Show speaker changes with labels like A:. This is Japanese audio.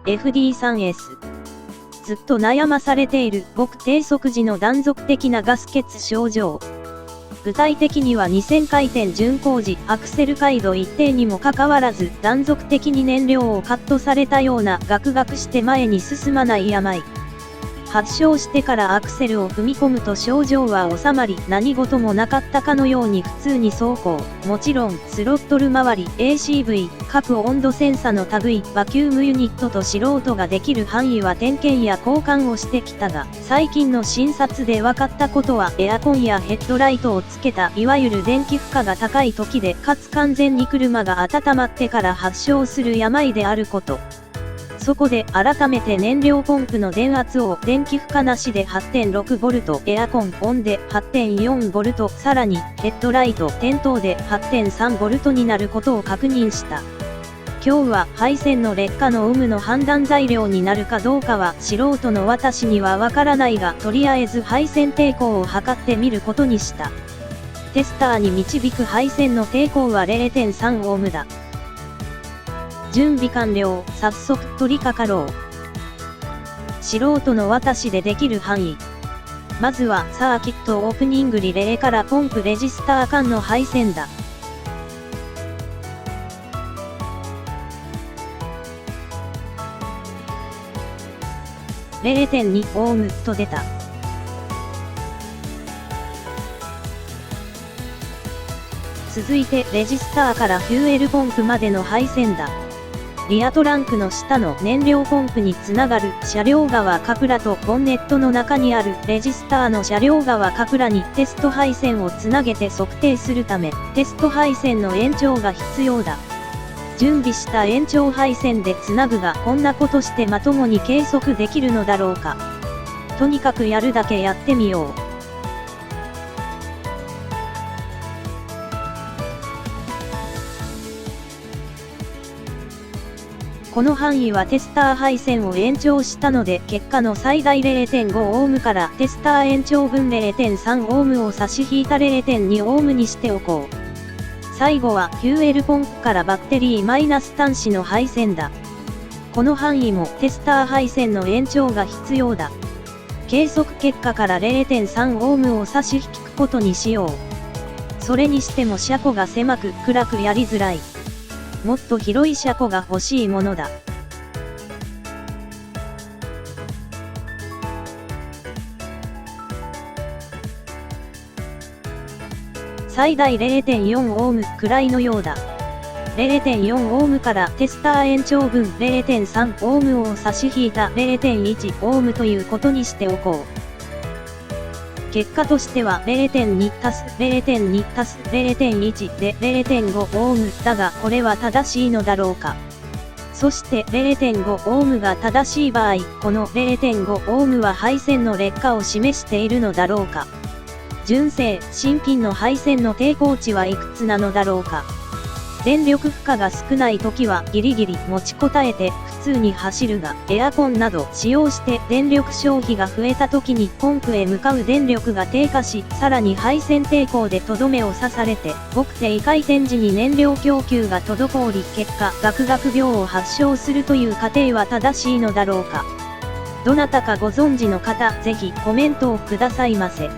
A: FD3S。ずっと悩まされている極低速時の断続的なガス欠症状。具体的には2000回転巡航時アクセル回路一定にもかかわらず断続的に燃料をカットされたようなガクガクして前に進まない病。発症してからアクセルを踏み込むと症状は収まり何事もなかったかのように普通に走行。もちろんスロットル周り ACV 各温度センサの類バキュームユニットと素人ができる範囲は点検や交換をしてきたが最近の診察で分かったことはエアコンやヘッドライトをつけたいわゆる電気負荷が高い時でかつ完全に車が温まってから発症する病であること。そこで改めて燃料ポンプの電圧を電気負荷なしで 8.6V エアコンオンで 8.4V さらにヘッドライト点灯で 8.3V になることを確認した。今日は配線の劣化の有無の判断材料になるかどうかは素人の私にはわからないがとりあえず配線抵抗を測ってみることにした。テスターに導く配線の抵抗は 0.3 オームだ。準備完了。早速取り掛かろう。素人の私でできる範囲。まずはサーキットオープニングリレーからポンプレジスター間の配線だ。0.2 オームと出た。続いてレジスターからフューエルポンプまでの配線だ。リアトランクの下の燃料ポンプにつながる車両側かくらとボンネットの中にあるレジスターの車両側かくらにテスト配線をつなげて測定するためテスト配線の延長が必要だ。準備した延長配線でつなぐがこんなことしてまともに計測できるのだろうか。とにかくやるだけやってみよう。この範囲はテスター配線を延長したので結果の最大 0.5 オームからテスター延長分 0.3 オームを差し引いた 0.2 オームにしておこう。最後はフューエルポンプからバッテリーマイナス端子の配線だ。この範囲もテスター配線の延長が必要だ。計測結果から 0.3 オームを差し引くことにしよう。それにしても車庫が狭く暗くやりづらい。もっと広い車庫が欲しいものだ。最大 0.4 オームくらいのようだ。0.4 オームからテスター延長分 0.3 オームを差し引いた 0.1 オームということにしておこう。結果としては 0.2 足す 0.2 足す 0.1 で 0.5 オームだがこれは正しいのだろうか。そして 0.5 オームが正しい場合、この 0.5 オームは配線の劣化を示しているのだろうか。純正、新品の配線の抵抗値はいくつなのだろうか。電力負荷が少ない時はギリギリ持ちこたえて普通に走るが、エアコンなど使用して電力消費が増えた時にポンプへ向かう電力が低下し、さらに配線抵抗でとどめを刺されて、極低回転時に燃料供給が滞り、結果、ガクガク病を発症するという過程は正しいのだろうか。どなたかご存知の方、ぜひコメントをくださいませ。